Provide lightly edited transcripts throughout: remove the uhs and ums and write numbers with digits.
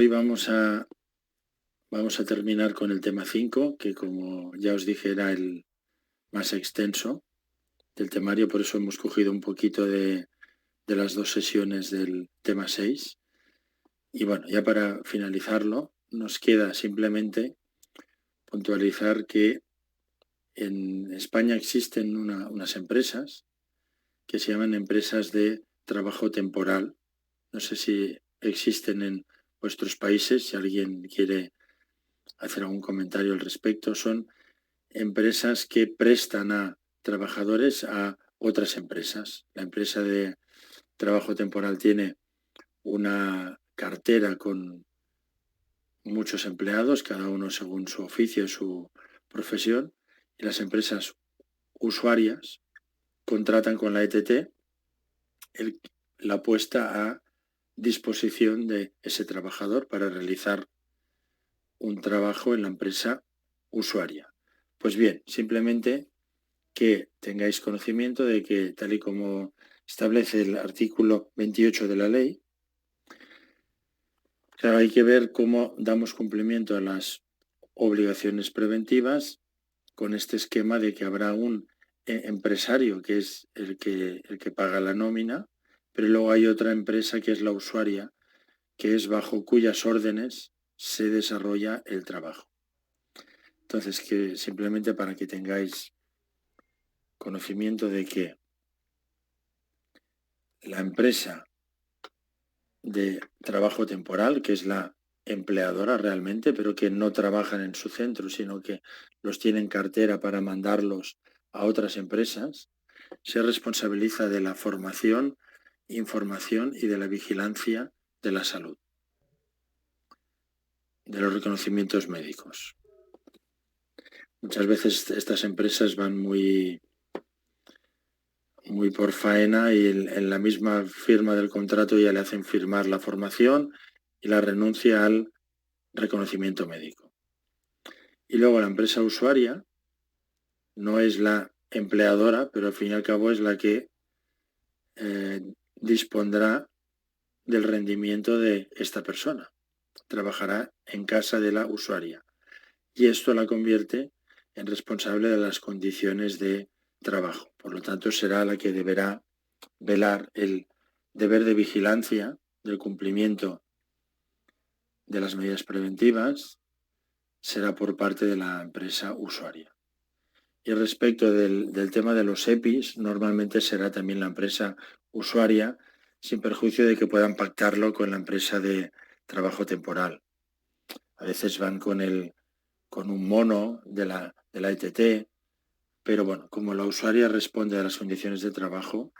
Hoy vamos a terminar con el tema 5, que como ya os dije era el más extenso del temario, por eso hemos cogido un poquito de las dos sesiones del tema 6. Y bueno, ya para finalizarlo, nos queda simplemente puntualizar que en España existen unas empresas que se llaman empresas de trabajo temporal. No sé si existen en vuestros países, si alguien quiere hacer algún comentario al respecto. Son empresas que prestan a trabajadores a otras empresas. La empresa de trabajo temporal tiene una cartera con muchos empleados, cada uno según su oficio, su profesión, y las empresas usuarias contratan con la ETT la puesta a disposición de ese trabajador para realizar un trabajo en la empresa usuaria. Pues bien, simplemente que tengáis conocimiento de que, tal y como establece el artículo 28 de la ley, claro, hay que ver cómo damos cumplimiento a las obligaciones preventivas con este esquema de que habrá un empresario que es el que paga la nómina, pero luego hay otra empresa que es la usuaria, que es bajo cuyas órdenes se desarrolla el trabajo. Entonces, que simplemente para que tengáis conocimiento de que la empresa de trabajo temporal, que es la empleadora realmente, pero que no trabajan en su centro, sino que los tienen en cartera para mandarlos a otras empresas, se responsabiliza de la formación, información y de la vigilancia de la salud, de los reconocimientos médicos. Muchas veces estas empresas van muy por faena y en la misma firma del contrato ya le hacen firmar la formación y la renuncia al reconocimiento médico. Y luego la empresa usuaria no es la empleadora, pero al fin y al cabo es la que dispondrá del rendimiento de esta persona. Trabajará en casa de la usuaria. Y esto la convierte en responsable de las condiciones de trabajo. Por lo tanto, será la que deberá velar el deber de vigilancia del cumplimiento de las medidas preventivas, será por parte de la empresa usuaria. Y respecto del tema de los EPIs, normalmente será también la empresa usuaria, sin perjuicio de que puedan pactarlo con la empresa de trabajo temporal. A veces van con un mono de la ETT, pero bueno, como la usuaria responde a las condiciones de trabajo,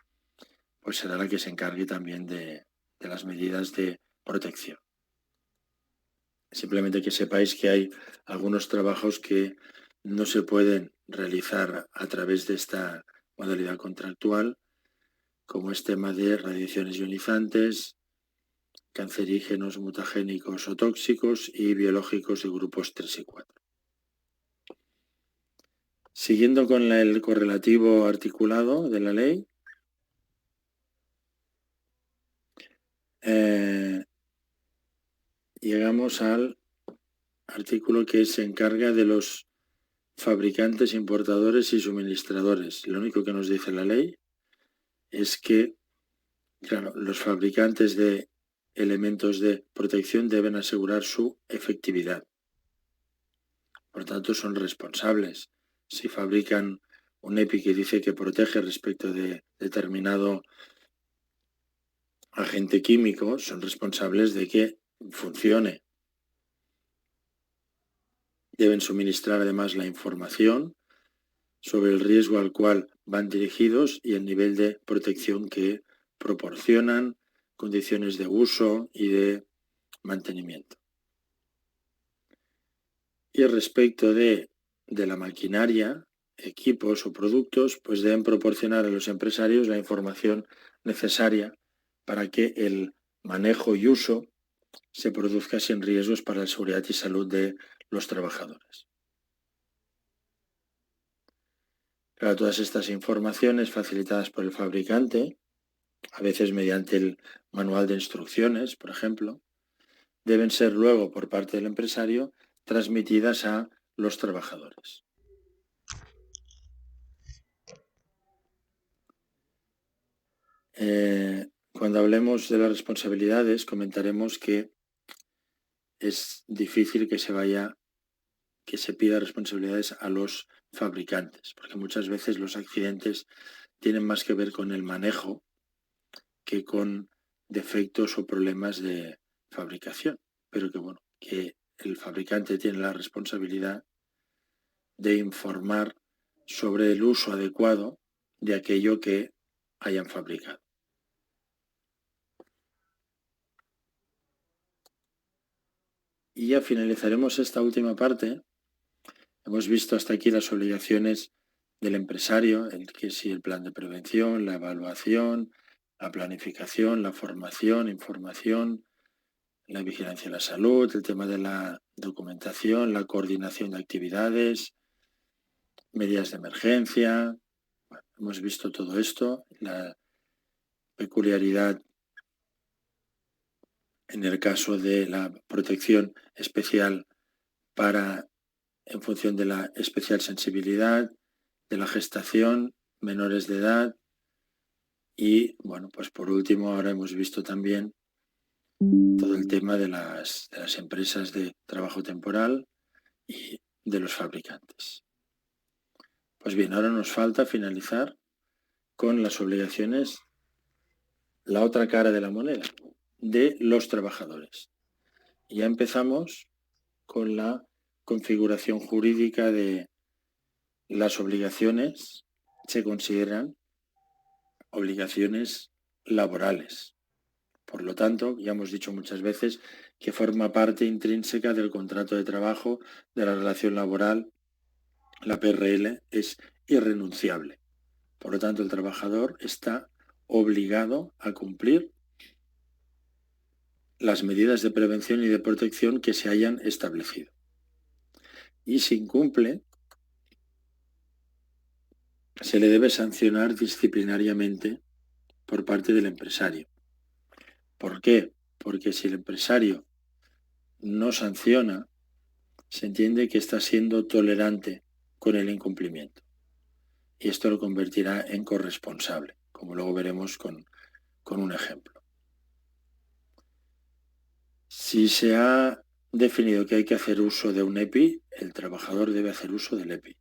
pues será la que se encargue también de las medidas de protección. Simplemente que sepáis que hay algunos trabajos que no se pueden realizar a través de esta modalidad contractual, como es tema de radiaciones ionizantes, cancerígenos, mutagénicos o tóxicos y biológicos de grupos 3 y 4. Siguiendo con el correlativo articulado de la ley, llegamos al artículo que se encarga de los fabricantes, importadores y suministradores. Lo único que nos dice la ley es que, claro, los fabricantes de elementos de protección deben asegurar su efectividad. Por tanto, son responsables. Si fabrican un EPI que dice que protege respecto de determinado agente químico, son responsables de que funcione. Deben suministrar además la información sobre el riesgo al cual van dirigidos y el nivel de protección que proporcionan, condiciones de uso y de mantenimiento. Y respecto de la maquinaria, equipos o productos, pues deben proporcionar a los empresarios la información necesaria para que el manejo y uso se produzca sin riesgos para la seguridad y salud de los trabajadores. Claro, todas estas informaciones facilitadas por el fabricante, a veces mediante el manual de instrucciones, por ejemplo, deben ser luego por parte del empresario transmitidas a los trabajadores. Cuando hablemos de las responsabilidades, comentaremos que es difícil que se pida responsabilidades a los fabricantes, porque muchas veces los accidentes tienen más que ver con el manejo que con defectos o problemas de fabricación, pero que el fabricante tiene la responsabilidad de informar sobre el uso adecuado de aquello que hayan fabricado. Y ya finalizaremos esta última parte. Hemos visto hasta aquí las obligaciones del empresario, que si el plan de prevención, la evaluación, la planificación, la formación, información, la vigilancia de la salud, el tema de la documentación, la coordinación de actividades, medidas de emergencia. Bueno, hemos visto todo esto, la peculiaridad en el caso de la protección especial en función de la especial sensibilidad, de la gestación, menores de edad y, pues por último, ahora hemos visto también todo el tema de las empresas de trabajo temporal y de los fabricantes. Pues bien, ahora nos falta finalizar con las obligaciones, la otra cara de la moneda, de los trabajadores. Y ya empezamos con la configuración jurídica de las obligaciones. Se consideran obligaciones laborales. Por lo tanto, ya hemos dicho muchas veces que forma parte intrínseca del contrato de trabajo, de la relación laboral. La PRL es irrenunciable. Por lo tanto, el trabajador está obligado a cumplir las medidas de prevención y de protección que se hayan establecido. Y si incumple, se le debe sancionar disciplinariamente por parte del empresario. ¿Por qué? Porque si el empresario no sanciona, se entiende que está siendo tolerante con el incumplimiento. Y esto lo convertirá en corresponsable, como luego veremos con un ejemplo. Si se ha definido que hay que hacer uso de un EPI, el trabajador debe hacer uso del EPI.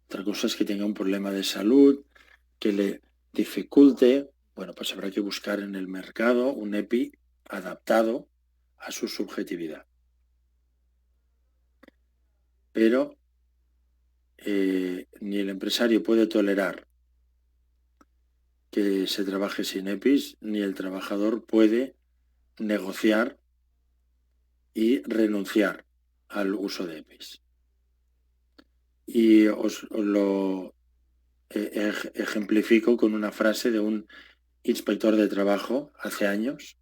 Otra cosa es que tenga un problema de salud que le dificulte, pues habrá que buscar en el mercado un EPI adaptado a su subjetividad. Pero ni el empresario puede tolerar que se trabaje sin EPIs, ni el trabajador puede negociar y renunciar al uso de EPIs. Y os lo ejemplifico con una frase de un inspector de trabajo hace años.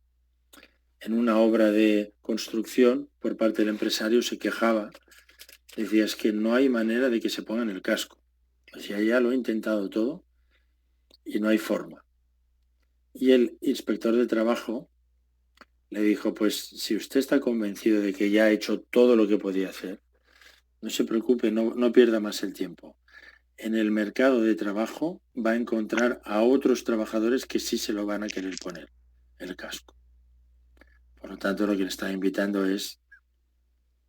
En una obra de construcción, por parte del empresario, se quejaba, decía, es que no hay manera de que se pongan el casco. Decía, ya lo he intentado todo y no hay forma. Y el inspector de trabajo le dijo, pues si usted está convencido de que ya ha hecho todo lo que podía hacer, no se preocupe, no pierda más el tiempo. En el mercado de trabajo va a encontrar a otros trabajadores que sí se lo van a querer poner, el casco. Por lo tanto, lo que le está invitando es,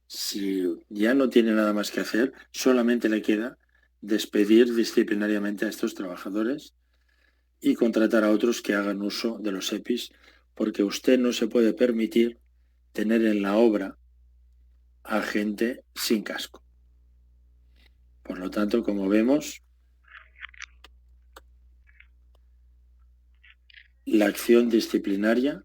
si ya no tiene nada más que hacer, solamente le queda despedir disciplinariamente a estos trabajadores y contratar a otros que hagan uso de los EPIs, porque usted no se puede permitir tener en la obra a gente sin casco. Por lo tanto, como vemos, la acción disciplinaria,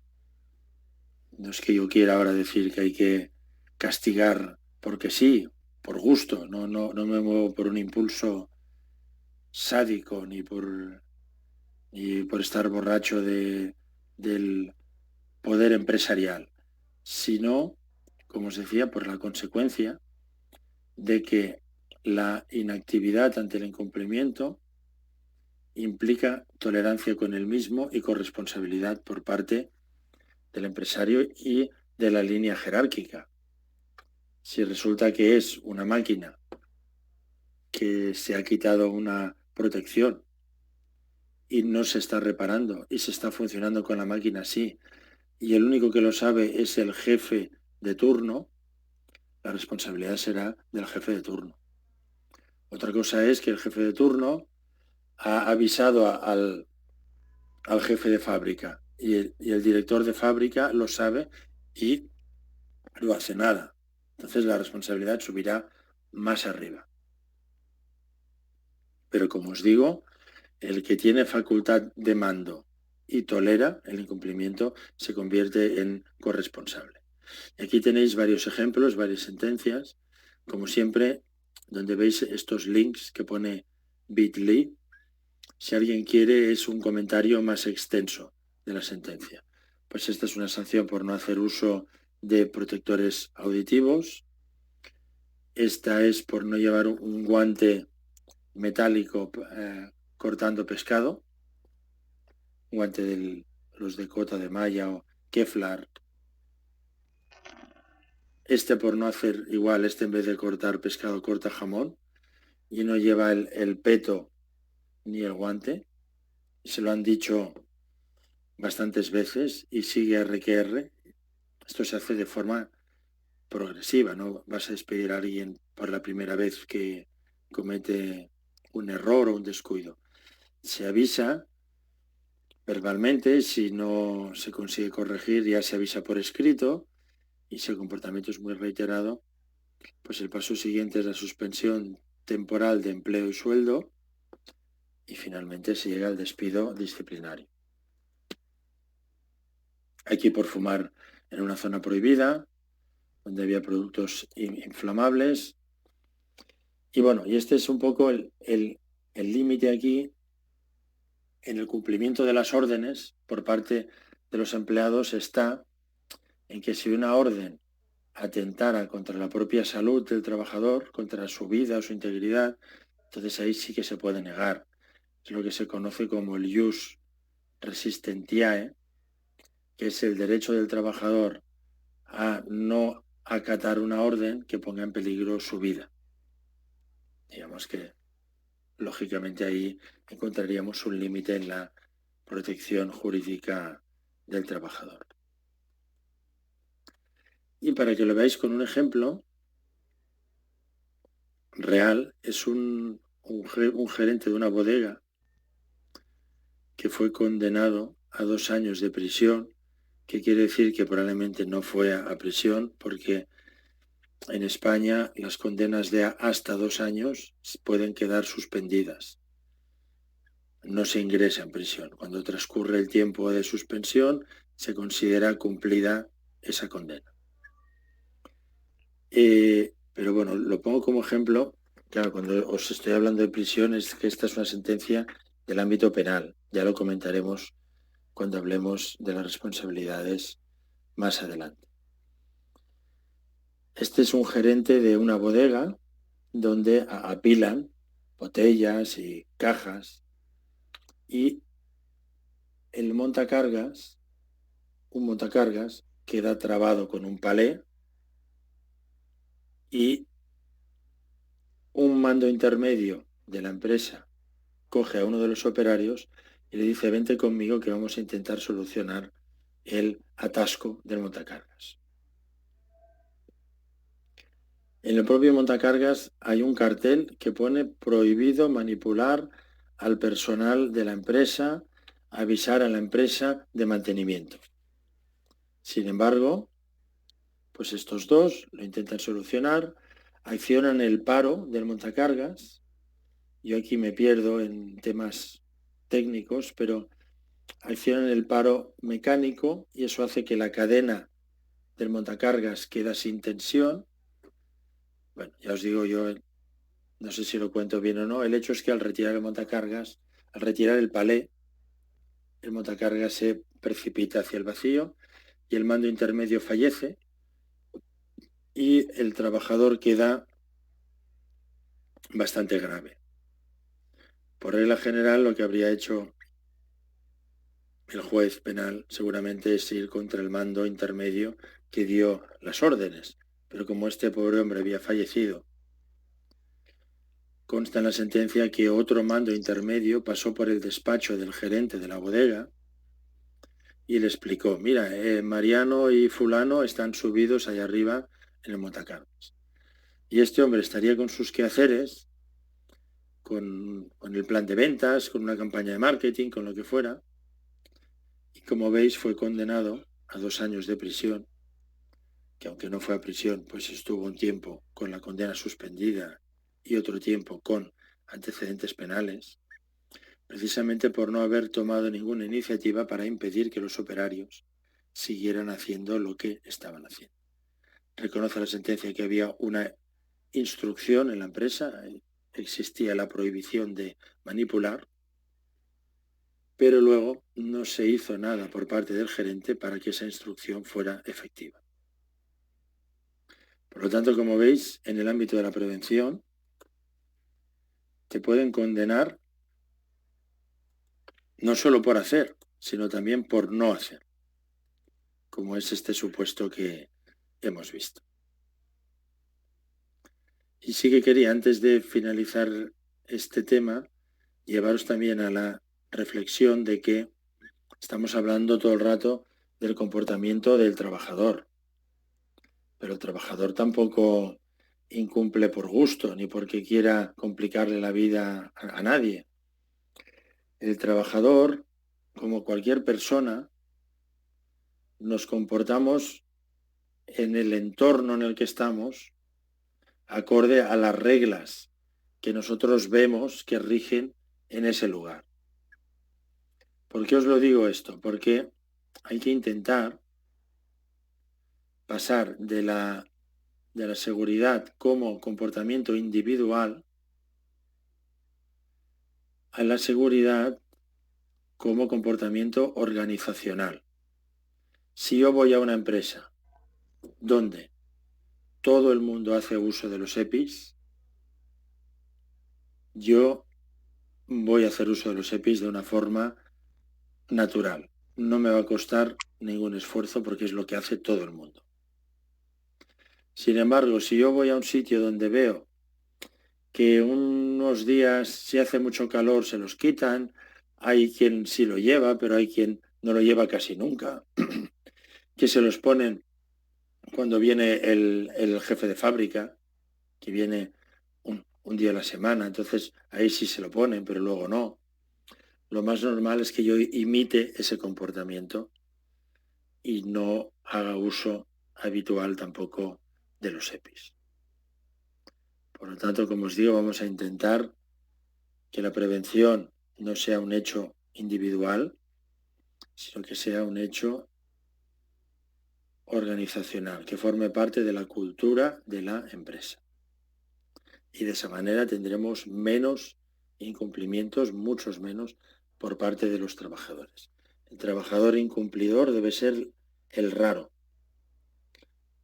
no es que yo quiera ahora decir que hay que castigar porque sí, por gusto, no me muevo por un impulso sádico ni por estar borracho del poder empresarial, sino, como os decía, por la consecuencia de que la inactividad ante el incumplimiento implica tolerancia con el mismo y corresponsabilidad por parte del empresario y de la línea jerárquica. Si resulta que es una máquina que se ha quitado una protección y no se está reparando y se está funcionando con la máquina así, y el único que lo sabe es el jefe de turno, la responsabilidad será del jefe de turno. Otra cosa es que el jefe de turno ha avisado al jefe de fábrica y el director de fábrica lo sabe y no hace nada. Entonces la responsabilidad subirá más arriba. Pero como os digo, el que tiene facultad de mando y tolera el incumplimiento se convierte en corresponsable. Y aquí tenéis varios ejemplos, varias sentencias, como siempre, donde veis estos links que pone bit.ly. Si alguien quiere, es un comentario más extenso de la sentencia. Pues esta es una sanción por no hacer uso de protectores auditivos. Esta es por no llevar un guante metálico cortando pescado, un guante de los de cota de malla o Kevlar. Este por no hacer igual, este en vez de cortar pescado corta jamón y no lleva el peto ni el guante. Se lo han dicho bastantes veces y sigue R. Esto se hace de forma progresiva, no vas a despedir a alguien por la primera vez que comete un error o un descuido. Se avisa verbalmente, si no se consigue corregir ya se avisa por escrito y si el comportamiento es muy reiterado, pues el paso siguiente es la suspensión temporal de empleo y sueldo y finalmente se llega al despido disciplinario. Aquí por fumar en una zona prohibida, donde había productos inflamables. Y bueno, y este es un poco el límite aquí en el cumplimiento de las órdenes por parte de los empleados está en que si una orden atentara contra la propia salud del trabajador, contra su vida o su integridad, entonces ahí sí que se puede negar. Es lo que se conoce como el ius resistentiae, que es el derecho del trabajador a no acatar una orden que ponga en peligro su vida. Digamos que, lógicamente, ahí encontraríamos un límite en la protección jurídica del trabajador. Y para que lo veáis con un ejemplo real, es un gerente de una bodega que fue condenado a 2 años de prisión, que quiere decir que probablemente no fue a prisión, porque en España las condenas de hasta 2 años pueden quedar suspendidas. No se ingresa en prisión. Cuando transcurre el tiempo de suspensión, se considera cumplida esa condena. Pero bueno, lo pongo como ejemplo. Claro, cuando os estoy hablando de prisión es que esta es una sentencia del ámbito penal. Ya lo comentaremos cuando hablemos de las responsabilidades más adelante. Este es un gerente de una bodega donde apilan botellas y cajas y un montacargas queda trabado con un palé y un mando intermedio de la empresa coge a uno de los operarios y le dice: vente conmigo que vamos a intentar solucionar el atasco del montacargas. En el propio montacargas hay un cartel que pone: prohibido manipular al personal de la empresa, avisar a la empresa de mantenimiento. Sin embargo, pues estos dos lo intentan solucionar, accionan el paro del montacargas. Yo aquí me pierdo en temas técnicos, pero accionan el paro mecánico y eso hace que la cadena del montacargas queda sin tensión. Bueno, ya os digo yo, no sé si lo cuento bien o no, el hecho es que al retirar el montacargas, al retirar el palé, el montacargas se precipita hacia el vacío y el mando intermedio fallece y el trabajador queda bastante grave. Por regla general, lo que habría hecho el juez penal seguramente es ir contra el mando intermedio que dio las órdenes, pero como este pobre hombre había fallecido, consta en la sentencia que otro mando intermedio pasó por el despacho del gerente de la bodega y le explicó, mira, Mariano y fulano están subidos allá arriba en el montacargas. Y este hombre estaría con sus quehaceres, con el plan de ventas, con una campaña de marketing, con lo que fuera. Y como veis, fue condenado a 2 años de prisión, que aunque no fue a prisión, pues estuvo un tiempo con la condena suspendida y otro tiempo con antecedentes penales, precisamente por no haber tomado ninguna iniciativa para impedir que los operarios siguieran haciendo lo que estaban haciendo. Reconoce la sentencia que había una instrucción en la empresa, existía la prohibición de manipular, pero luego no se hizo nada por parte del gerente para que esa instrucción fuera efectiva. Por lo tanto, como veis, en el ámbito de la prevención, te pueden condenar no solo por hacer, sino también por no hacer, como es este supuesto que hemos visto. Y sí que quería, antes de finalizar este tema, llevaros también a la reflexión de que estamos hablando todo el rato del comportamiento del trabajador, pero el trabajador tampoco incumple por gusto ni porque quiera complicarle la vida a nadie. El trabajador, como cualquier persona, nos comportamos en el entorno en el que estamos acorde a las reglas que nosotros vemos que rigen en ese lugar. ¿Por qué os lo digo esto? Porque hay que intentar pasar de la seguridad como comportamiento individual a la seguridad como comportamiento organizacional. Si yo voy a una empresa donde todo el mundo hace uso de los EPIs, yo voy a hacer uso de los EPIs de una forma natural. No me va a costar ningún esfuerzo porque es lo que hace todo el mundo. Sin embargo, si yo voy a un sitio donde veo que unos días, si hace mucho calor, se los quitan, hay quien sí lo lleva, pero hay quien no lo lleva casi nunca, que se los ponen cuando viene el jefe de fábrica, que viene un día a la semana, entonces ahí sí se lo ponen, pero luego no. Lo más normal es que yo imite ese comportamiento y no haga uso habitual tampoco de los EPIs. Por lo tanto, como os digo, vamos a intentar que la prevención no sea un hecho individual, sino que sea un hecho organizacional, que forme parte de la cultura de la empresa. Y de esa manera tendremos menos incumplimientos, muchos menos, por parte de los trabajadores. El trabajador incumplidor debe ser el raro,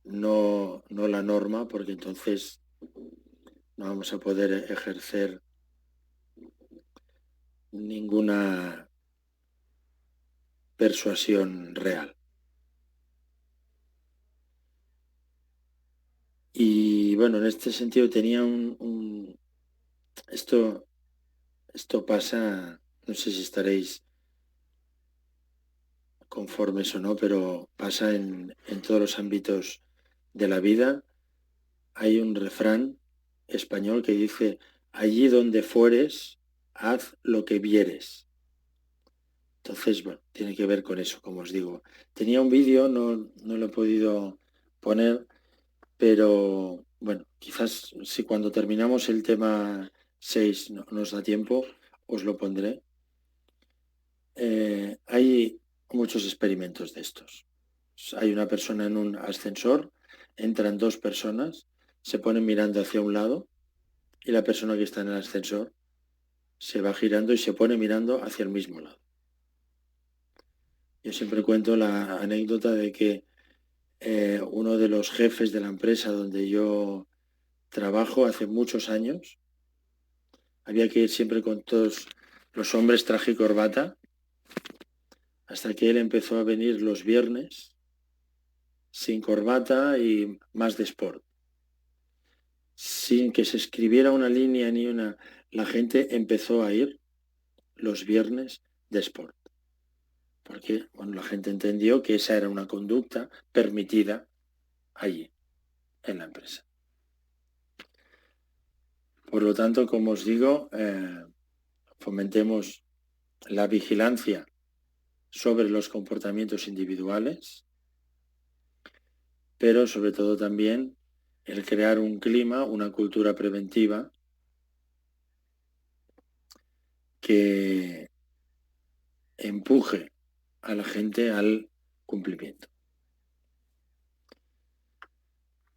no la norma, porque entonces no vamos a poder ejercer ninguna persuasión real. Y bueno, en este sentido tenía esto pasa, no sé si estaréis conformes o no, pero pasa en todos los ámbitos de la vida. Hay un refrán español que dice, allí donde fueres, haz lo que vieres. Entonces, bueno, tiene que ver con eso, como os digo. Tenía un vídeo, no lo he podido poner, pero bueno, quizás si cuando terminamos el tema 6 nos da tiempo, os lo pondré. Hay muchos experimentos de estos. Hay una persona en un ascensor, entran 2 personas, se ponen mirando hacia un lado y la persona que está en el ascensor se va girando y se pone mirando hacia el mismo lado. Yo siempre cuento la anécdota de que uno de los jefes de la empresa donde yo trabajo hace muchos años, había que ir siempre con todos los hombres traje y corbata, hasta que él empezó a venir los viernes sin corbata y más de sport. Sin que se escribiera una línea ni una, la gente empezó a ir los viernes de sport. Porque bueno, la gente entendió que esa era una conducta permitida allí, en la empresa. Por lo tanto, como os digo, fomentemos la vigilancia sobre los comportamientos individuales, pero sobre todo también el crear un clima, una cultura preventiva que empuje a la gente al cumplimiento.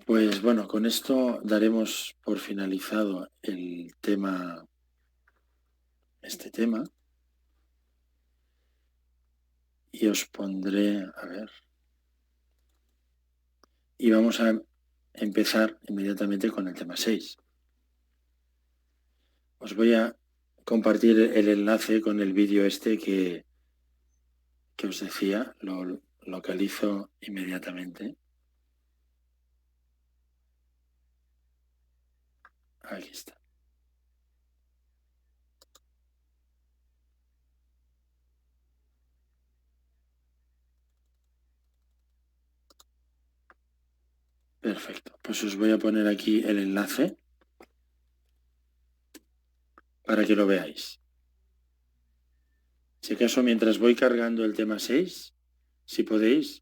Pues bueno, con esto daremos por finalizado el tema, este tema, y os pondré, a ver, y vamos a empezar inmediatamente con el tema 6. Os voy a compartir el enlace con el vídeo este que os decía, lo localizo inmediatamente. Aquí está. Perfecto. Pues os voy a poner aquí el enlace para que lo veáis. Si acaso, mientras voy cargando el tema 6, si podéis,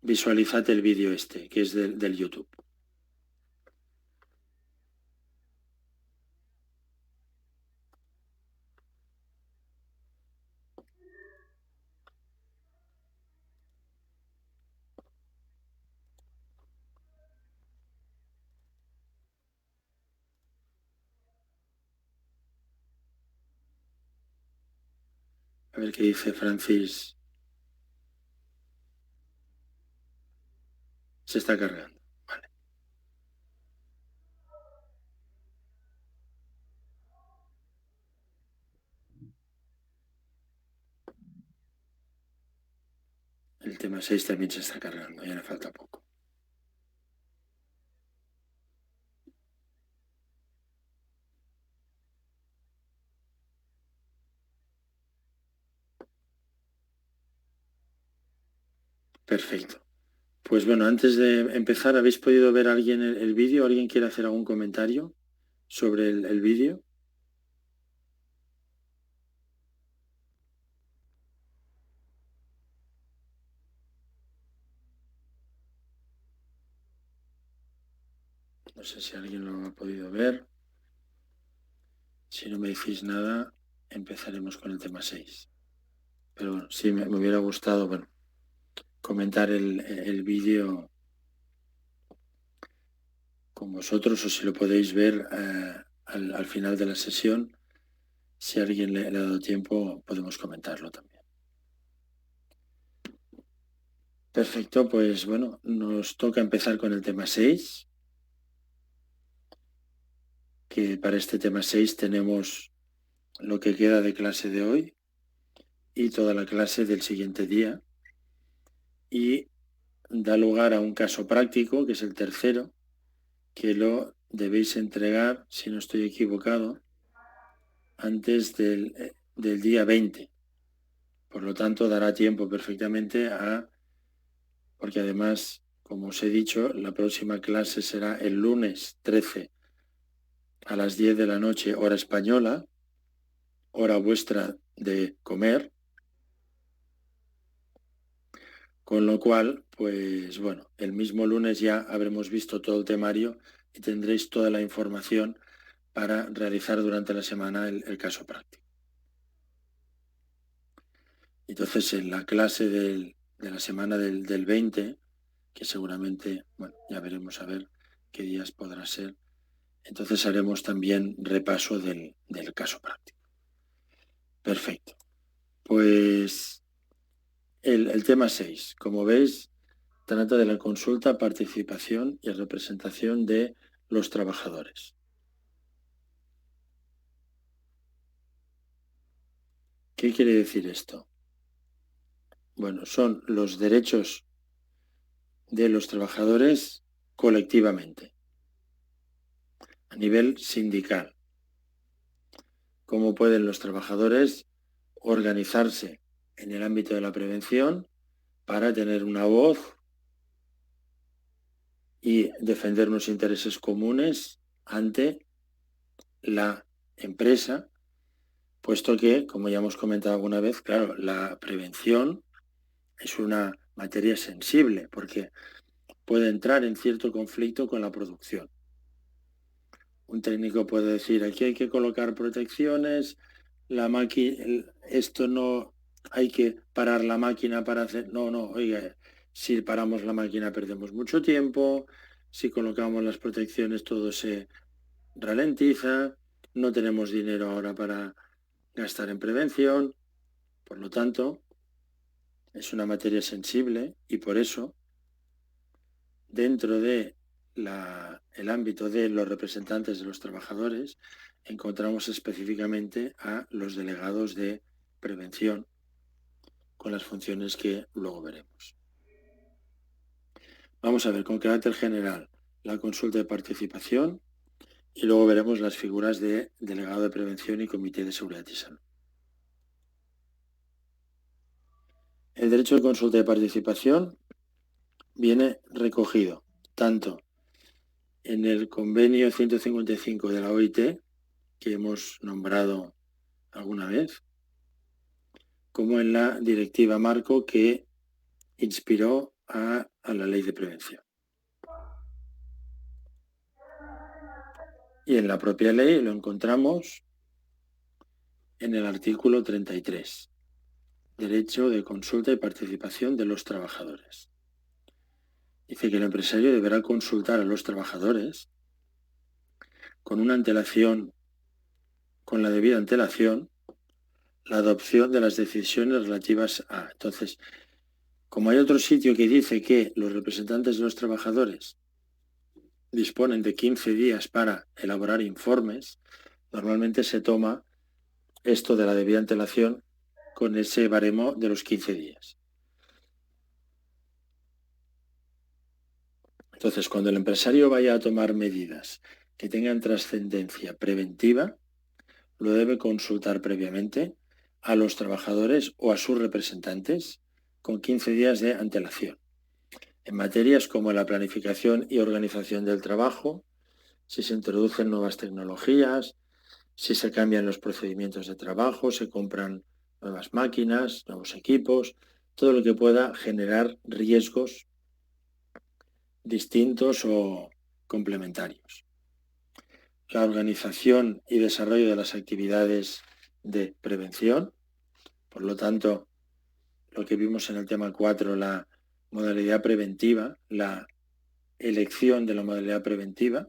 visualizad el vídeo este, que es del YouTube. A ver qué dice Francis. Se está cargando. Vale. El tema 6 también se está cargando, ya le falta poco. Perfecto. Pues bueno, antes de empezar, ¿habéis podido ver a alguien el vídeo? ¿Alguien quiere hacer algún comentario sobre el vídeo? No sé si alguien lo ha podido ver. Si no me decís nada, empezaremos con el tema 6. Pero bueno, sí, me hubiera gustado, bueno, comentar el vídeo con vosotros, o si lo podéis ver al final de la sesión. Si a alguien le ha dado tiempo, podemos comentarlo también. Perfecto, pues bueno, nos toca empezar con el tema 6, que para este tema 6 tenemos lo que queda de clase de hoy y toda la clase del siguiente día, y da lugar a un caso práctico, que es el tercero, que lo debéis entregar, si no estoy equivocado, antes del día 20. Por lo tanto, dará tiempo perfectamente porque además, como os he dicho, la próxima clase será el lunes 13 a las 10 de la noche, hora española, hora vuestra de comer, con lo cual, pues bueno, el mismo lunes ya habremos visto todo el temario y tendréis toda la información para realizar durante la semana el caso práctico. Entonces, en la clase de la semana del 20, que seguramente, bueno, ya veremos a ver qué días podrá ser, entonces haremos también repaso del caso práctico. Perfecto. Pues el tema 6, como veis, trata de la consulta, participación y representación de los trabajadores. ¿Qué quiere decir esto? Bueno, son los derechos de los trabajadores colectivamente, a nivel sindical. Cómo pueden los trabajadores organizarse en el ámbito de la prevención para tener una voz y defender unos intereses comunes ante la empresa, puesto que, como ya hemos comentado alguna vez, claro, la prevención es una materia sensible porque puede entrar en cierto conflicto con la producción. Un técnico puede decir, aquí hay que colocar protecciones, la máquina, esto no, hay que parar la máquina para hacer, no, oiga, si paramos la máquina perdemos mucho tiempo, si colocamos las protecciones todo se ralentiza, no tenemos dinero ahora para gastar en prevención, por lo tanto, es una materia sensible y por eso, dentro de el ámbito de los representantes de los trabajadores, encontramos específicamente a los delegados de prevención, con las funciones que luego veremos. Vamos a ver con carácter general la consulta de participación y luego veremos las figuras de delegado de prevención y comité de seguridad y salud. El derecho de consulta de participación viene recogido tanto en el convenio 155 de la OIT, que hemos nombrado alguna vez, como en la directiva marco que inspiró a la ley de prevención. Y en la propia ley lo encontramos en el artículo 33, derecho de consulta y participación de los trabajadores. Dice que el empresario deberá consultar a los trabajadores con una antelación, con la debida antelación, la adopción de las decisiones relativas a. Entonces, como hay otro sitio que dice que los representantes de los trabajadores disponen de 15 días para elaborar informes, normalmente se toma esto de la debida antelación con ese baremo de los 15 días. Entonces, cuando el empresario vaya a tomar medidas que tengan trascendencia preventiva, lo debe consultar previamente a los trabajadores o a sus representantes con 15 días de antelación. En materias como la planificación y organización del trabajo, si se introducen nuevas tecnologías, si se cambian los procedimientos de trabajo, se compran nuevas máquinas, nuevos equipos, todo lo que pueda generar riesgos distintos o complementarios. La organización y desarrollo de las actividades de prevención, por lo tanto, lo que vimos en el tema 4, la modalidad preventiva, la elección de la modalidad preventiva,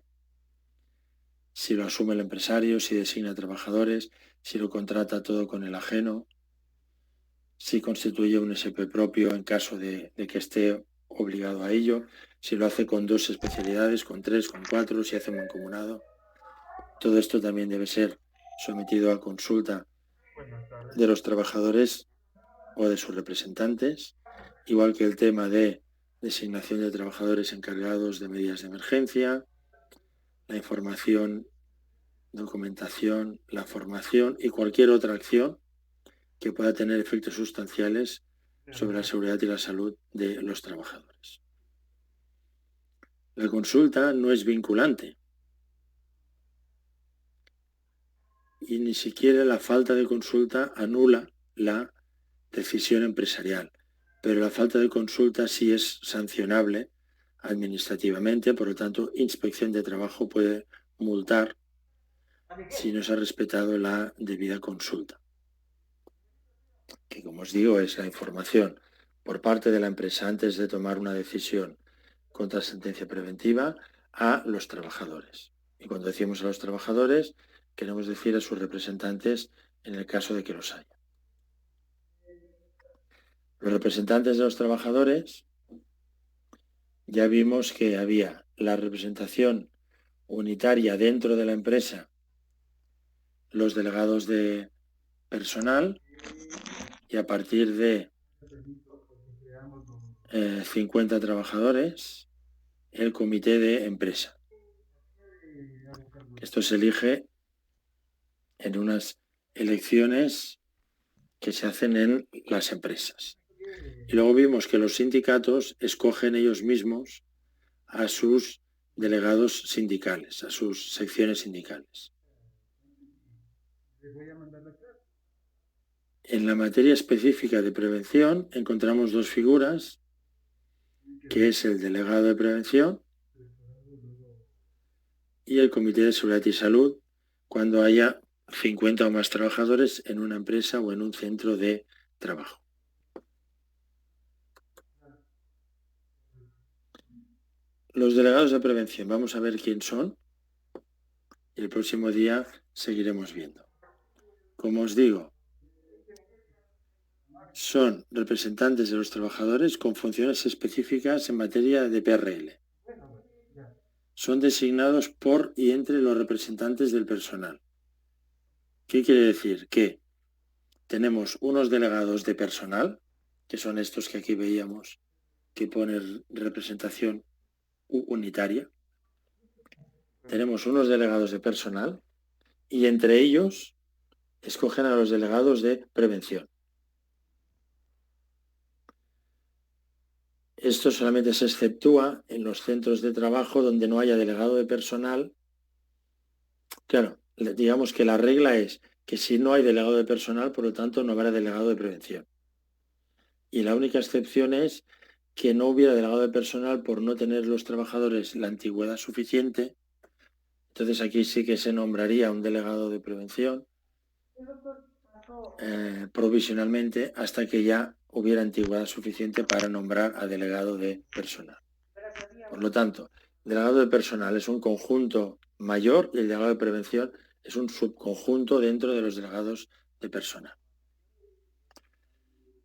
si lo asume el empresario, si designa trabajadores, si lo contrata todo con el ajeno, si constituye un SP propio en caso de que esté obligado a ello, si lo hace con 2 especialidades, con 3, con 4, si hace un mancomunado. Todo esto también debe ser sometido a consulta de los trabajadores o de sus representantes, igual que el tema de designación de trabajadores encargados de medidas de emergencia, la información, documentación, la formación y cualquier otra acción que pueda tener efectos sustanciales sobre la seguridad y la salud de los trabajadores. La consulta no es vinculante y ni siquiera la falta de consulta anula la decisión empresarial, pero la falta de consulta sí es sancionable administrativamente, por lo tanto, Inspección de Trabajo puede multar si no se ha respetado la debida consulta, que como os digo es la información por parte de la empresa antes de tomar una decisión contra sentencia preventiva a los trabajadores. Y cuando decimos a los trabajadores, queremos decir a sus representantes en el caso de que los haya. Los representantes de los trabajadores, ya vimos que había la representación unitaria dentro de la empresa, los delegados de personal, y a partir de 50 trabajadores, el comité de empresa. Esto se elige en unas elecciones que se hacen en las empresas. Y luego vimos que los sindicatos escogen ellos mismos a sus delegados sindicales, a sus secciones sindicales. En la materia específica de prevención encontramos dos figuras, que es el delegado de prevención y el comité de seguridad y salud, cuando haya 50 o más trabajadores en una empresa o en un centro de trabajo. Los delegados de prevención, vamos a ver quién son y el próximo día seguiremos viendo. Como os digo, son representantes de los trabajadores con funciones específicas en materia de PRL. Son designados por y entre los representantes del personal. ¿Qué quiere decir? Que tenemos unos delegados de personal, que son estos que aquí veíamos, que ponen representación unitaria. Tenemos unos delegados de personal y entre ellos escogen a los delegados de prevención. Esto solamente se exceptúa en los centros de trabajo donde no haya delegado de personal. Claro, digamos que la regla es que si no hay delegado de personal, por lo tanto no habrá delegado de prevención. Y la única excepción es que no hubiera delegado de personal por no tener los trabajadores la antigüedad suficiente. Entonces aquí sí que se nombraría un delegado de prevención provisionalmente hasta que ya hubiera antigüedad suficiente para nombrar a delegado de personal. Por lo tanto, el delegado de personal es un conjunto mayor y el delegado de prevención es un subconjunto dentro de los delegados de personal.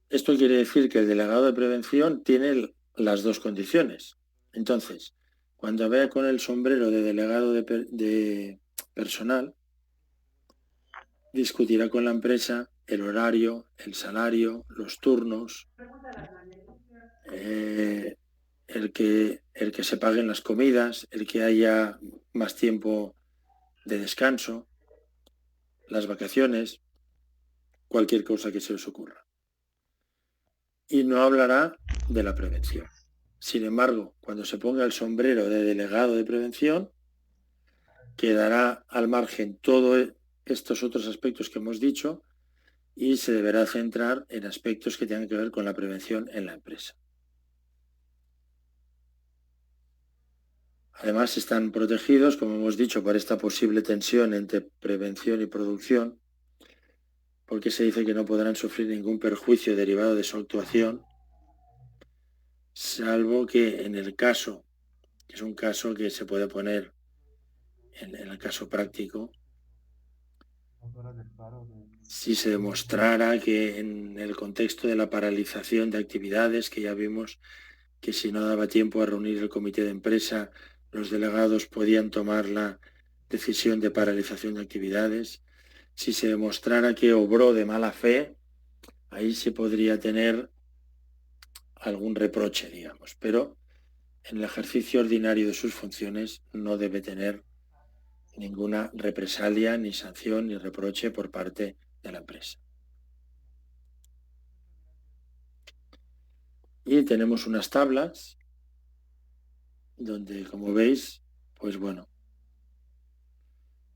Esto quiere decir que el delegado de prevención tiene las dos condiciones. Entonces, cuando vea con el sombrero de delegado de personal, discutirá con la empresa el horario, el salario, los turnos, el que se paguen las comidas, el que haya más tiempo de descanso, las vacaciones, cualquier cosa que se os ocurra. Y no hablará de la prevención. Sin embargo, cuando se ponga el sombrero de delegado de prevención, quedará al margen todos estos otros aspectos que hemos dicho y se deberá centrar en aspectos que tengan que ver con la prevención en la empresa. Además, están protegidos, como hemos dicho, por esta posible tensión entre prevención y producción, porque se dice que no podrán sufrir ningún perjuicio derivado de su actuación, salvo que en el caso, que es un caso que se puede poner en el caso práctico, si se demostrara que en el contexto de la paralización de actividades, que ya vimos que si no daba tiempo a reunir el comité de empresa, los delegados podían tomar la decisión de paralización de actividades. Si se demostrara que obró de mala fe, ahí se podría tener algún reproche, digamos, pero en el ejercicio ordinario de sus funciones no debe tener ninguna represalia, ni sanción, ni reproche por parte de la empresa. Y tenemos unas tablas donde, como veis, pues bueno,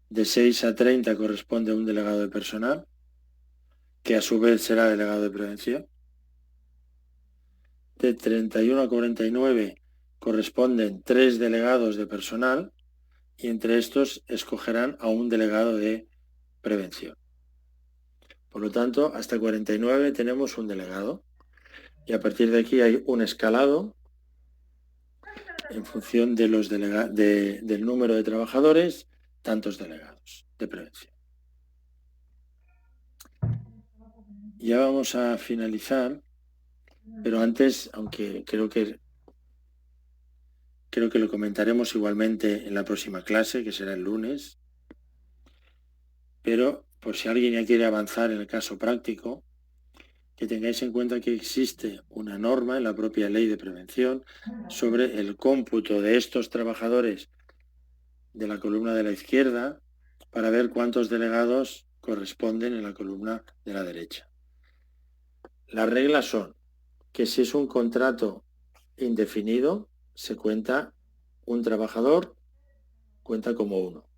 de 6 a 30 corresponde a un delegado de personal, que a su vez será delegado de prevención. De 31 a 49 corresponden 3 delegados de personal y entre estos escogerán a un delegado de prevención. Por lo tanto, hasta 49 tenemos un delegado y a partir de aquí hay un escalado en función de los del número de trabajadores, tantos delegados de prevención. Ya vamos a finalizar, pero antes, aunque creo que lo comentaremos igualmente en la próxima clase, que será el lunes, pero por si alguien ya quiere avanzar en el caso práctico, que tengáis en cuenta que existe una norma en la propia ley de prevención sobre el cómputo de estos trabajadores de la columna de la izquierda para ver cuántos delegados corresponden en la columna de la derecha. Las reglas son que si es un contrato indefinido, se cuenta un trabajador, cuenta como uno.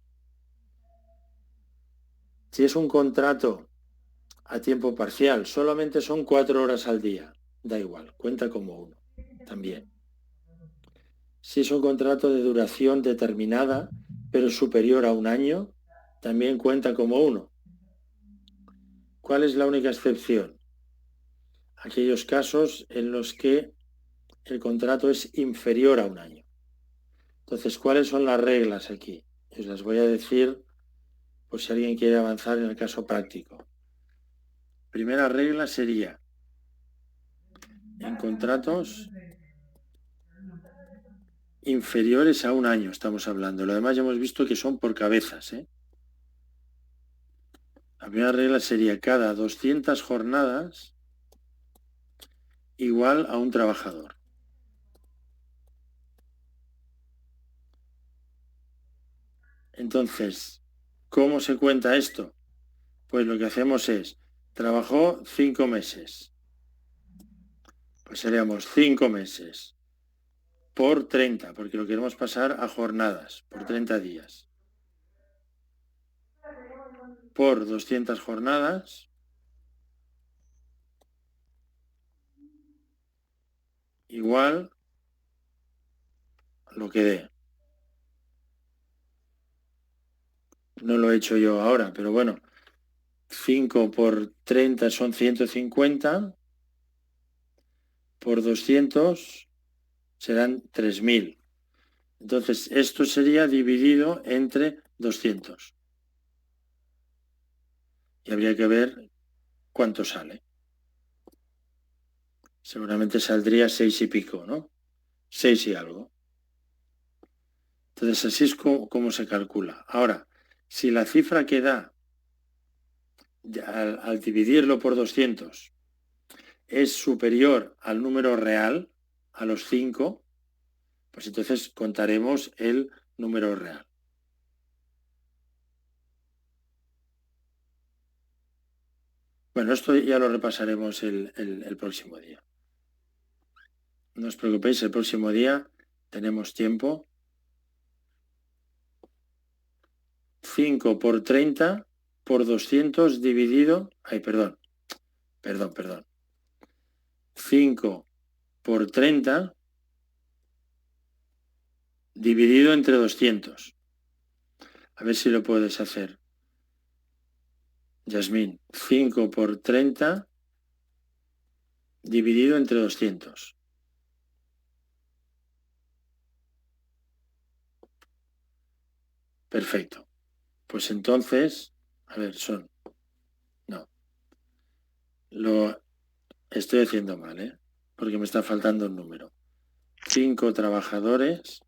Si es un contrato a tiempo parcial, solamente son 4 horas al día, da igual, cuenta como uno también. Si es un contrato de duración determinada, pero superior a un año, también cuenta como uno. ¿Cuál es la única excepción? Aquellos casos en los que el contrato es inferior a un año. Entonces, ¿cuáles son las reglas aquí? Os las voy a decir por si alguien quiere avanzar en el caso práctico. Primera regla sería, en contratos inferiores a un año estamos hablando. Lo demás ya hemos visto que son por cabezas, ¿eh? La primera regla sería cada 200 jornadas igual a un trabajador. Entonces, ¿cómo se cuenta esto? Pues lo que hacemos es, trabajó 5 meses. Pues seríamos 5 meses por 30, porque lo queremos pasar a jornadas, por 30 días. Por 200 jornadas, igual lo que dé. No lo he hecho yo ahora, pero bueno, 5 por 30 son 150, por 200 serán 3.000. Entonces, esto sería dividido entre 200. Y habría que ver cuánto sale. Seguramente saldría 6 y pico, ¿no? 6 y algo. Entonces, así es como se calcula. Ahora, si la cifra que da al dividirlo por 200 es superior al número real, a los 5, pues entonces contaremos el número real. Bueno, esto ya lo repasaremos el próximo día. No os preocupéis, el próximo día tenemos tiempo. 5 por 30 por 200 dividido... Ay, perdón. 5 por 30 dividido entre 200. A ver si lo puedes hacer. Yasmín, 5 por 30 dividido entre 200. Perfecto. Pues entonces, a ver, son... No. Lo estoy haciendo mal, ¿eh? Porque me está faltando un número. 5 trabajadores,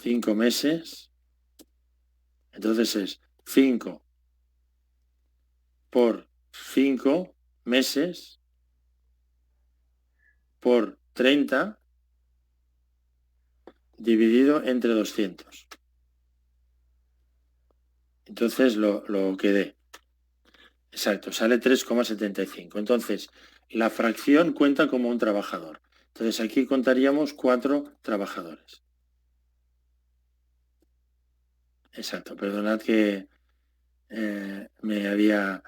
5 meses. Entonces es 5 por 5 meses por 30 dividido entre 200. Entonces lo quedé. Exacto, sale 3,75. Entonces, la fracción cuenta como un trabajador. Entonces, aquí contaríamos 4 trabajadores. Exacto, perdonad que me había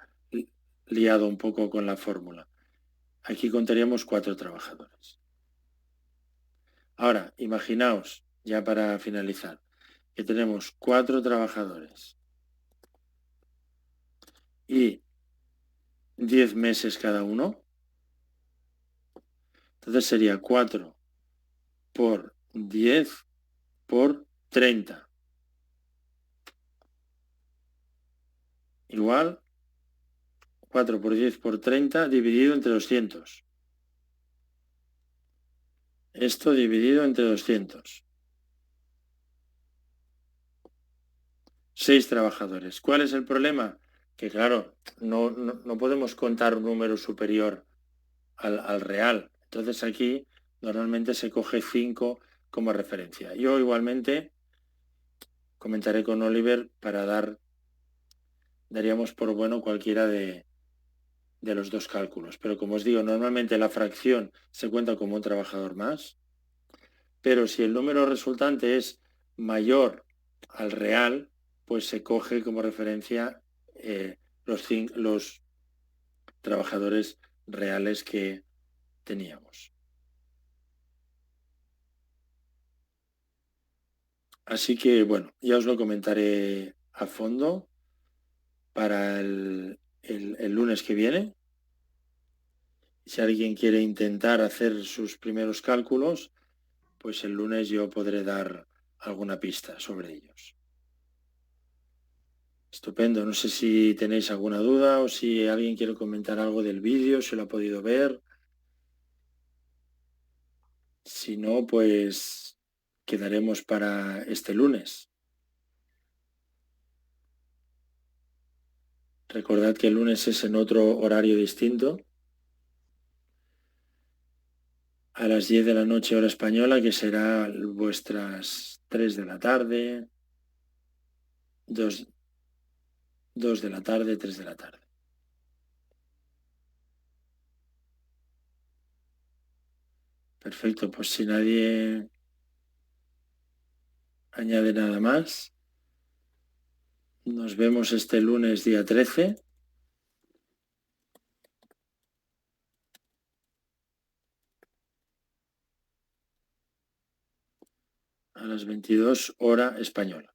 liado un poco con la fórmula. Aquí contaríamos 4 trabajadores. Ahora, imaginaos, ya para finalizar, que tenemos 4 trabajadores y 10 meses cada uno. Entonces sería 4 por 10 por 30. Igual 4 por 10 por 30 dividido entre 200. Esto dividido entre 200. 6 trabajadores. ¿Cuál es el problema? que claro, no podemos contar un número superior al real. Entonces aquí normalmente se coge 5 como referencia. Yo igualmente comentaré con Oliver para daríamos por bueno cualquiera de los dos cálculos. Pero como os digo, normalmente la fracción se cuenta como un trabajador más, pero si el número resultante es mayor al real, pues se coge como referencia los trabajadores reales que teníamos. Así que bueno, ya os lo comentaré a fondo para el lunes que viene. Si alguien quiere intentar hacer sus primeros cálculos, pues el lunes yo podré dar alguna pista sobre ellos. Estupendo. No sé si tenéis alguna duda o si alguien quiere comentar algo del vídeo, si lo ha podido ver. Si no, pues quedaremos para este lunes. Recordad que el lunes es en otro horario distinto, a las 10 de la noche hora española, que será vuestras 3 de la tarde, 2 de la tarde, 3 de la tarde. Perfecto, pues si nadie añade nada más, nos vemos este lunes día 13 a las 22 hora española.